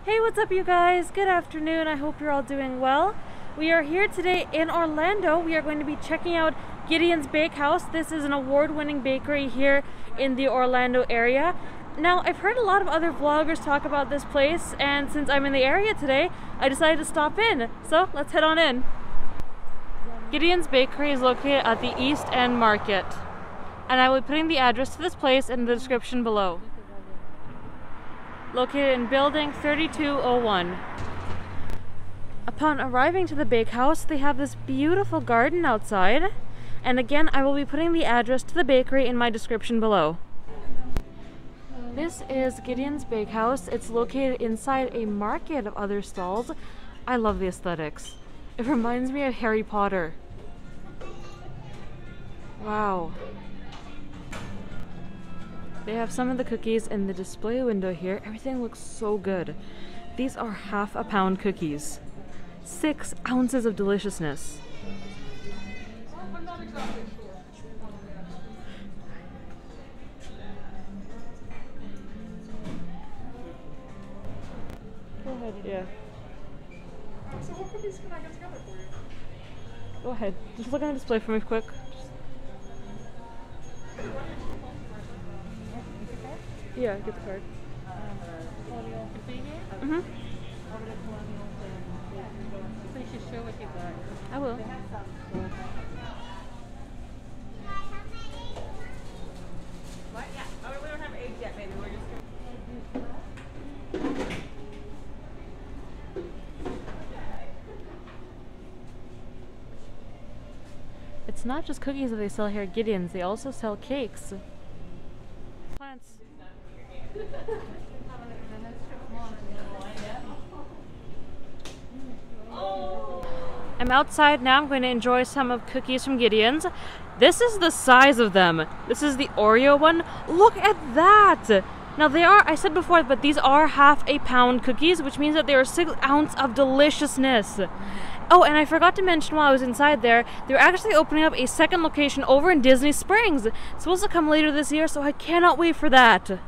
Hey, what's up you guys? Good afternoon. I hope you're all doing well. We are here today in Orlando. We are going to be checking out Gideon'S Bakehouse. This is an award-winning bakery here in the Orlando area. Now, I've heard a lot of other vloggers talk about this place, and since I'm in the area today, I decided to stop in. So, let's head on in. Gideon'S Bakery is located at the East End Market, and I will be putting the address to this place in the description below. Located in building 3201. Upon arriving to the bakehouse, they have this beautiful garden outside, and again I will be putting the address to the bakery in my description below. This is Gideon'S Bakehouse. It's located inside a market of other stalls. I love the aesthetics. It reminds me of Harry Potter. Wow. They have some of the cookies in the display window here. Everything looks so good. These are half a pound cookies. 6 ounces of deliciousness. Go ahead, yeah. So what cookies can I get together for you? Go ahead. Just look at the display for me quick. Yeah, get the card. Mm-hmm. So you should show what you got. I will. What? Yeah. Oh, we don't have eggs yet, maybe. We're just It's not just cookies that they sell here at Gideon's, they also sell cakes. Plants. I'm outside now. I'm going to enjoy some of cookies from Gideon's. This is the size of them. This is the Oreo one. Look at that! Now they are, I said before, but these are half a pound cookies, which means that they are 6 ounces of deliciousness. Oh, and I forgot to mention while I was inside there, they're actually opening up a second location over in Disney Springs. It's supposed to come later this year, so I cannot wait for that.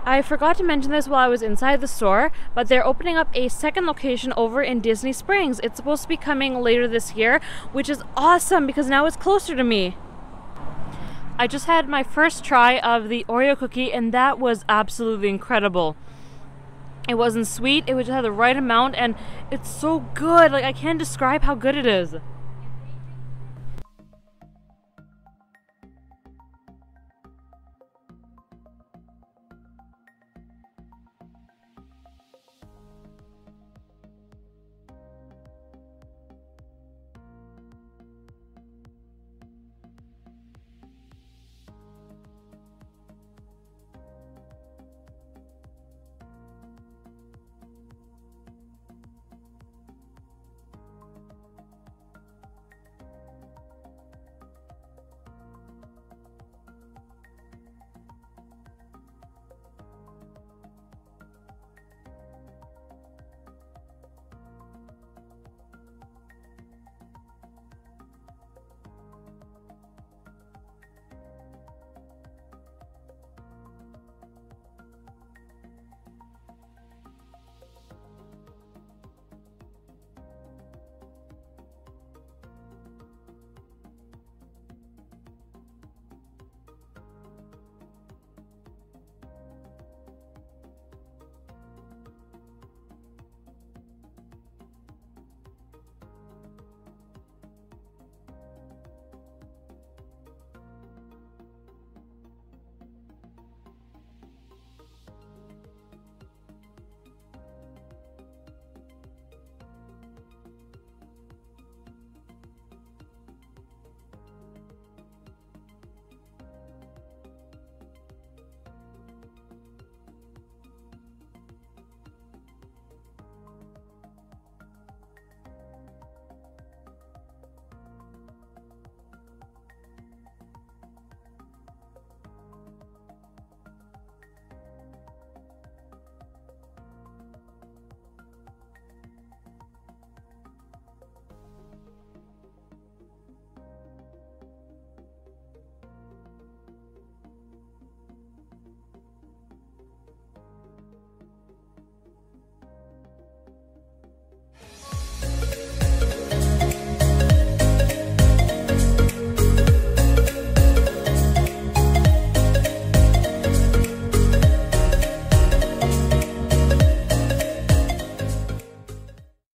I forgot to mention this while I was inside the store, but they're opening up a second location over in Disney Springs. It's supposed to be coming later this year, which is awesome because now it's closer to me. I just had my first try of the Oreo cookie, and that was absolutely incredible. It wasn't sweet, it just had the right amount, and it's so good. Like, I can't describe how good it is.